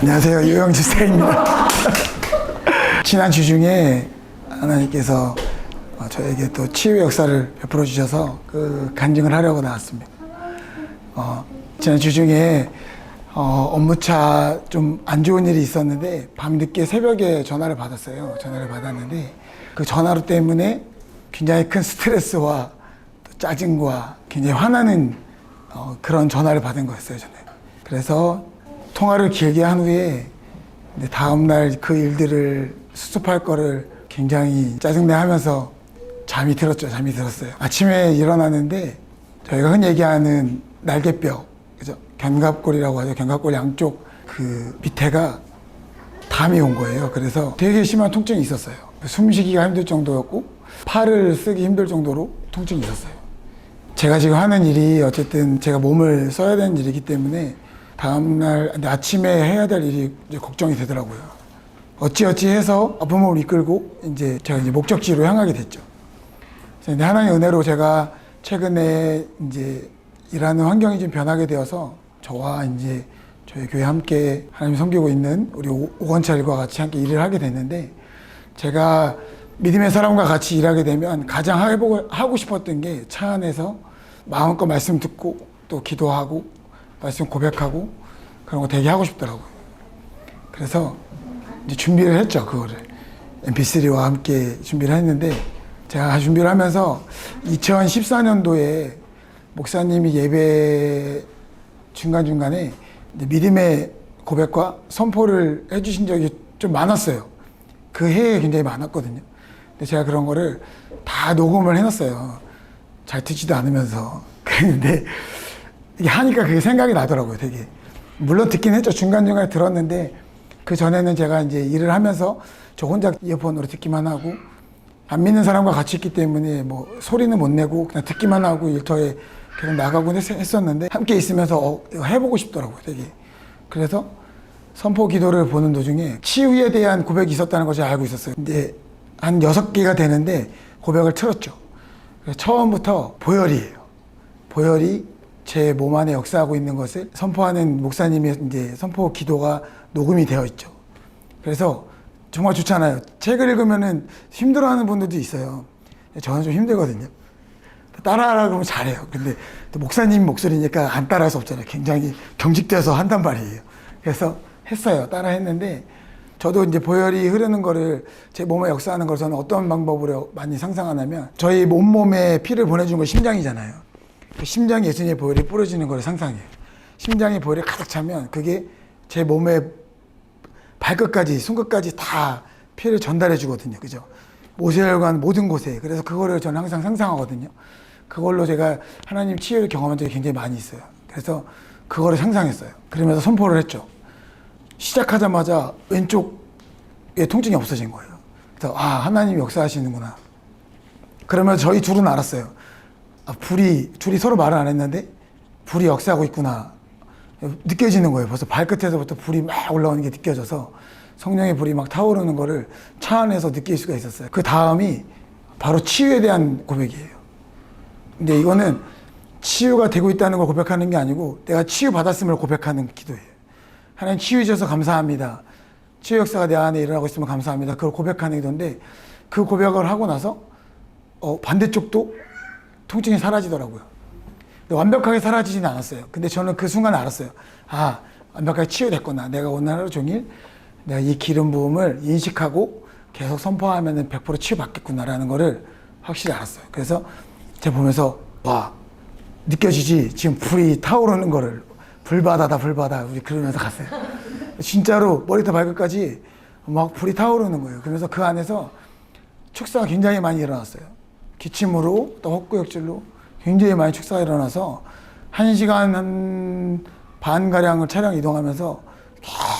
안녕하세요. 유영주 쌤입니다. 지난 주 중에 하나님께서 저에게 또 치유의 역사를 베풀어 주셔서 그 간증을 하려고 나왔습니다. 지난 주 중에 업무차 좀 안 좋은 일이 있었는데 밤늦게 새벽에 전화를 받았어요. 전화를 받았는데 그 전화로 때문에 굉장히 큰 스트레스와 또 짜증과 굉장히 화나는 그런 전화를 받은 거였어요. 저는. 그래서 통화를 길게 한 후에 다음날 그 일들을 수습할 거를 굉장히 짜증내 하면서 잠이 들었어요. 아침에 일어났는데 저희가 흔히 얘기하는 날개뼈, 그죠? 견갑골이라고 하죠. 견갑골 양쪽 그 밑에가 담이 온 거예요. 그래서 되게 심한 통증이 있었어요. 숨쉬기가 힘들 정도였고 팔을 쓰기 힘들 정도로 통증이 있었어요. 제가 지금 하는 일이 어쨌든 제가 몸을 써야 되는 일이기 때문에 다음날 아침에 해야 될 일이 이제 걱정이 되더라고요. 어찌어찌 해서 아픈 몸을 이끌고 제가 목적지로 향하게 됐죠. 그래서 하나님의 은혜로 제가 최근에 일하는 환경이 좀 변하게 되어서 저와 저희 교회 함께 하나님 섬기고 있는 우리 오건철과 같이 함께 일을 하게 됐는데, 제가 믿음의 사람과 같이 일하게 되면 가장 하고 싶었던 게 차 안에서 마음껏 말씀 듣고 또 기도하고 말씀 고백하고 그런 거 되게 하고 싶더라고요. 그래서 준비를 했죠. 그거를 MP3와 함께 준비를 했는데, 제가 준비를 하면서 2014년도에 목사님이 예배 중간중간에 믿음의 고백과 선포를 해주신 적이 좀 많았어요. 그 해에 굉장히 많았거든요. 근데 제가 그런 거를 다 녹음을 해놨어요. 잘 듣지도 않으면서. 그랬는데 이게 하니까 그게 생각이 나더라고요. 되게. 물론 듣긴 했죠. 중간중간에 들었는데 그 전에는 제가 일을 하면서 저 혼자 이어폰으로 듣기만 하고 안 믿는 사람과 같이 있기 때문에 뭐 소리는 못 내고 그냥 듣기만 하고 일터에 계속 나가곤 했었는데, 함께 있으면서 해보고 싶더라고요. 되게. 그래서 선포 기도를 보는 도중에 치유에 대한 고백이 있었다는 것을 알고 있었어요. 근데 한 6개가 되는데 고백을 틀었죠. 그래서 처음부터 보혈이에요. 보혈이 제 몸 안에 역사하고 있는 것을 선포하는 목사님의 선포 기도가 녹음이 되어 있죠. 그래서 정말 좋잖아요. 책을 읽으면은 힘들어하는 분들도 있어요. 저는 좀 힘들거든요. 따라하라고 하면 잘해요. 근데 또 목사님 목소리니까 안 따라할 수 없잖아요. 굉장히 경직돼서 한단 말이에요. 그래서 했어요. 따라 했는데, 저도 보혈이 흐르는 거를 제 몸에 역사하는 걸 저는 어떤 방법으로 많이 상상하냐면, 저희 몸에 피를 보내준 건 심장이잖아요. 그 심장에 예수님의 보혈이 뿌려지는 걸 상상해요. 심장에 보혈이 가득 차면 그게 제 몸에 발끝까지 손끝까지 다 피를 전달해 주거든요. 그죠? 모세혈관 모든 곳에. 그래서 그거를 저는 항상 상상하거든요. 그걸로 제가 하나님 치유를 경험한 적이 굉장히 많이 있어요. 그래서 그거를 상상했어요. 그러면서 선포를 했죠. 시작하자마자 왼쪽에 통증이 없어진 거예요. 그래서 하나님이 역사하시는구나. 그러면 저희 둘은 알았어요. 둘이 서로 말을 안 했는데 불이 역사하고 있구나. 느껴지는 거예요. 벌써 발끝에서부터 불이 막 올라오는 게 느껴져서 성령의 불이 막 타오르는 거를 차 안에서 느낄 수가 있었어요. 그 다음이 바로 치유에 대한 고백이에요. 근데 이거는 치유가 되고 있다는 걸 고백하는 게 아니고 내가 치유받았음을 고백하는 기도예요. 하나님 치유해 주셔서 감사합니다. 치유 역사가 내 안에 일어나고 있으면 감사합니다. 그걸 고백하는 기도인데, 그 고백을 하고 나서 반대쪽도 통증이 사라지더라고요. 완벽하게 사라지지는 않았어요. 근데 저는 그 순간 알았어요. 완벽하게 치유됐구나. 내가 오늘 하루 종일 내가 이 기름 부음을 인식하고 계속 선포하면 100% 치유받겠구나라는 거를 확실히 알았어요. 그래서 제가 보면서 느껴지지? 지금 불이 타오르는 거를. 불바다다 불바다 우리 그러면서 갔어요. 진짜로 머리부터 발끝까지 막 불이 타오르는 거예요. 그러면서 그 안에서 축사가 굉장히 많이 일어났어요. 기침으로 또 헛구역질로 굉장히 많이 축사가 일어나서 1시간 반가량을 차량 이동하면서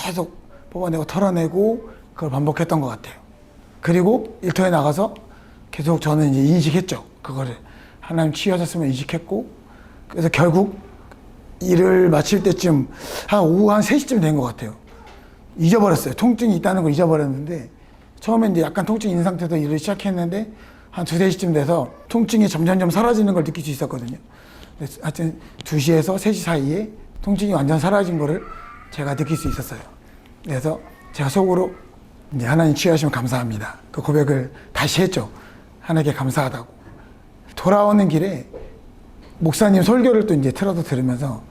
계속 뽑아내고 털어내고 그걸 반복했던 것 같아요. 그리고 일터에 나가서 계속 저는 인식했죠. 그거를 하나님 치유하셨으면 인식했고, 그래서 결국 일을 마칠 때쯤 오후 한 3시쯤 된 것 같아요. 잊어버렸어요. 통증이 있다는 걸 잊어버렸는데, 처음에 약간 통증이 있는 상태에서 일을 시작했는데 한 2, 3시쯤 돼서 통증이 점점점 사라지는 걸 느낄 수 있었거든요. 하여튼 2시에서 3시 사이에 통증이 완전 사라진 거를 제가 느낄 수 있었어요. 그래서 제가 속으로 이제 하나님 치유하시면 감사합니다. 그 고백을 다시 했죠. 하나님께 감사하다고. 돌아오는 길에 목사님 설교를 또 이제 틀어서 들으면서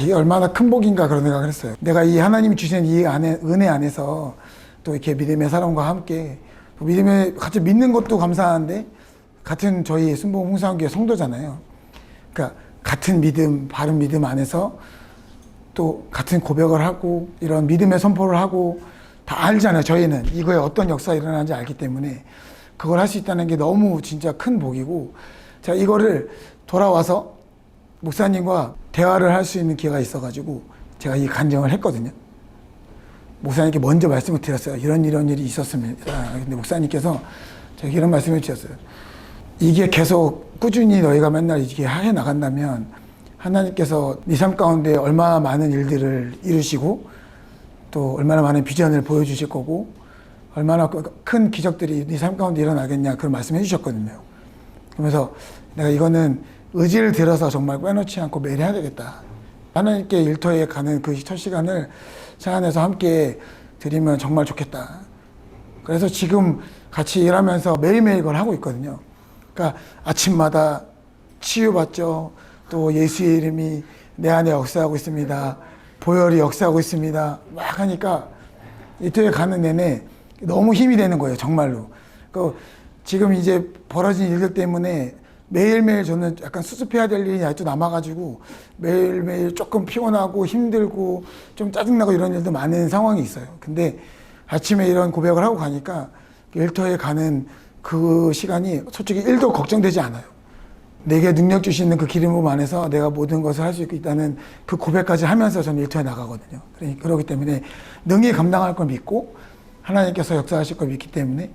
이게 얼마나 큰 복인가 그런 생각을 했어요. 내가 이 하나님이 주신 이 은혜 안에서 또 이렇게 믿음의 사람과 함께 믿음에 같이 믿는 것도 감사한데 같은 저희 순복음 홍상교회 성도잖아요. 그러니까 같은 믿음, 바른 믿음 안에서 또 같은 고백을 하고 이런 믿음의 선포를 하고 다 알잖아요. 저희는 이거에 어떤 역사가 일어나는지 알기 때문에 그걸 할 수 있다는 게 너무 진짜 큰 복이고 제가 이거를 돌아와서 목사님과 대화를 할 수 있는 기회가 있어가지고 제가 이 간증을 했거든요. 목사님께 먼저 말씀을 드렸어요. 이런 일이 있었습니다. 근데 목사님께서 제가 이런 말씀을 주셨어요. 이게 계속 꾸준히 너희가 맨날 이게 해 나간다면 하나님께서 네 삶 가운데 얼마나 많은 일들을 이루시고 또 얼마나 많은 비전을 보여주실 거고 얼마나 큰 기적들이 네 삶 가운데 일어나겠냐 그런 말씀 해주셨거든요. 그러면서 내가 이거는 의지를 들어서 정말 빼놓지 않고 매일 해야 되겠다. 하나님께 일터에 가는 그 첫 시간을 차 안에서 함께 드리면 정말 좋겠다. 그래서 지금 같이 일하면서 매일매일 그걸 하고 있거든요. 그러니까 아침마다 치유받죠. 또 예수의 이름이 내 안에 역사하고 있습니다. 보혈이 역사하고 있습니다. 막 하니까 이틀에 가는 내내 너무 힘이 되는 거예요. 정말로. 그 지금 이제 벌어진 일들 때문에 매일매일 저는 약간 수습해야 될 일이 아직도 남아가지고 매일매일 조금 피곤하고 힘들고 좀 짜증나고 이런 일도 많은 상황이 있어요. 근데 아침에 이런 고백을 하고 가니까 일터에 가는 그 시간이 솔직히 1도 걱정되지 않아요. 내게 능력 주시는 그 기름 부음 안에서 내가 모든 것을 할 수 있다는 그 고백까지 하면서 저는 일터에 나가거든요. 그렇기 때문에 능히 감당할 걸 믿고 하나님께서 역사하실 걸 믿기 때문에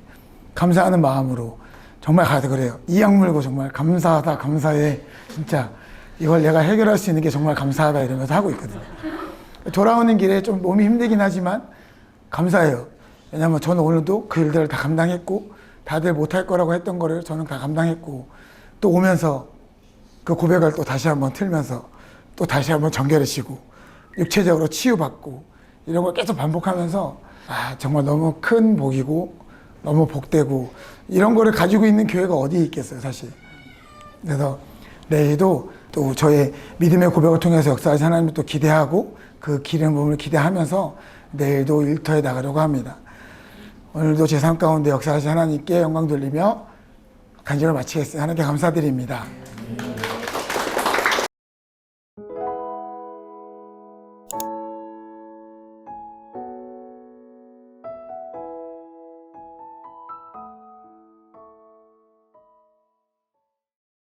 감사하는 마음으로 정말 가서 그래요. 이 악물고 정말 감사하다, 감사해. 진짜 이걸 내가 해결할 수 있는 게 정말 감사하다 이러면서 하고 있거든요. 돌아오는 길에 좀 몸이 힘들긴 하지만 감사해요. 왜냐하면 저는 오늘도 그 일들을 다 감당했고 다들 못할 거라고 했던 거를 저는 다 감당했고 또 오면서 그 고백을 또 다시 한번 틀면서 또 다시 한번 정결해지고 육체적으로 치유받고 이런 걸 계속 반복하면서 정말 너무 큰 복이고 너무 복되고 이런 거를 가지고 있는 교회가 어디 있겠어요, 사실. 그래서 내일도 또 저의 믿음의 고백을 통해서 역사하신 하나님을 또 기대하고 그 기름 부음을 기대하면서 내일도 일터에 나가려고 합니다. 오늘도 제 삶 가운데 역사하신 하나님께 영광 돌리며 간증을 마치겠습니다. 하나님께 감사드립니다.